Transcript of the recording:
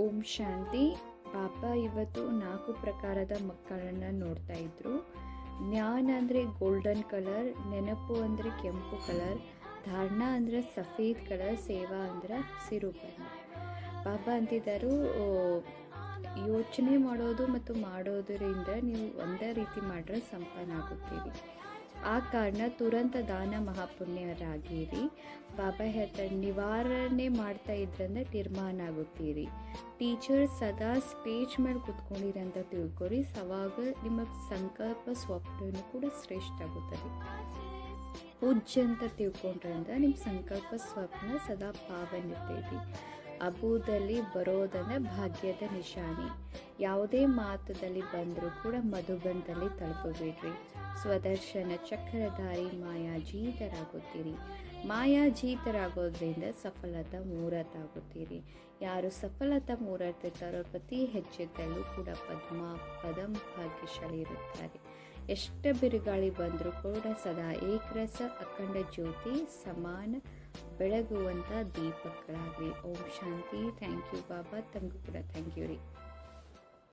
ಓಂ ಶಾಂತಿ. ಬಾಬಾ ಇವತ್ತು 4 ಪ್ರಕಾರದ ಮಕ್ಕಳನ್ನು ನೋಡ್ತಾ ಇದ್ರು. ಜ್ಞಾನ ಅಂದರೆ ಗೋಲ್ಡನ್ ಕಲರ್, ನೆನಪು ಅಂದರೆ ಕೆಂಪು ಕಲರ್, ಧಾರಣ ಅಂದರೆ ಸಫೇದ್ ಕಲರ್, ಸೇವಾ ಅಂದರೆ ಹಸಿರು ಬಣ್ಣ. ಬಾಬಾ ಅಂತಿದ್ದರು, ಯೋಚನೆ ಮಾಡೋದು ಮತ್ತು ಮಾಡೋದರಿಂದ ನೀವು ಒಂದೇ ರೀತಿ ಮಾಡಿದ್ರೆ ಸಂಪನ್ನಾಗುತ್ತೀರಿ. ಆ ಕಾರಣ ತುರಂತ ದಾನ ಮಹಾಪುಣ್ಯರಾಗಿರಿ. ಬಾಬಾ ಹೇಳ್ತಾರೆ, ನಿವಾರಣೆ ಮಾಡ್ತಾ ಇದ್ರಂದ್ರೆ ತೀರ್ಮಾನ ಆಗುತ್ತೀರಿ. ಟೀಚರ್ ಸದಾ ಸ್ಟೇಜ್ ಮೇಲೆ ಕೂತ್ಕೊಂಡಿರಿ ಅಂತ ತಿಳ್ಕೊರಿ. ಅವಾಗ ನಿಮ್ಮ ಸಂಕಲ್ಪ ಸ್ವಪ್ನ ಕೂಡ ಶ್ರೇಷ್ಠ ಆಗುತ್ತದೆ. ಪೂಜ್ಯ ಅಂತ ತಿಳ್ಕೊಂಡ್ರೆ ನಿಮ್ಮ ಸಂಕಲ್ಪ ಸ್ವಪ್ನ ಸದಾ ಪಾವನ ಇರ್ತೈತಿ. ಅಬುದಲ್ಲಿ ಬರೋದಂದ್ರೆ ಭಾಗ್ಯದ ನಿಶಾನಿ. ಯಾವುದೇ ಮಾತದಲ್ಲಿ ಬಂದರೂ ಕೂಡ ಮಧುಬನದಲ್ಲಿ ತಲುಪಬೇಡ್ರಿ. ಸ್ವದರ್ಶನ ಚಕ್ರಧಾರಿ ಮಾಯಾಜೀತರಾಗುತ್ತೀರಿ. ಮಾಯಾಜೀತರಾಗೋದ್ರಿಂದ ಸಫಲತಾ ಮೂರತ್ತಾಗುತ್ತೀರಿ. ಯಾರು ಸಫಲತಾ ಮೂರತ್ತಿರ್ತಾರೋ ಪ್ರತಿ ಹೆಜ್ಜೆದಲ್ಲೂ ಕೂಡ ಪದಂ ಭಾಗ್ಯಶಾಲಿ ಇರುತ್ತಾರೆ. ಎಷ್ಟು ಬಿರುಗಾಳಿ ಬಂದರೂ ಕೂಡ ಸದಾ ಏಕರಸ ಅಖಂಡ ಜ್ಯೋತಿ ಸಮಾನ ಬೆಳಗುವಂಥ ದೀಪಗಳಾಗಲಿ. ಓಂ ಶಾಂತಿ. ಥ್ಯಾಂಕ್ ಯು ಬಾಬಾ. ತಮಗೂ ಕೂಡ ಥ್ಯಾಂಕ್ ಯು ರೀ.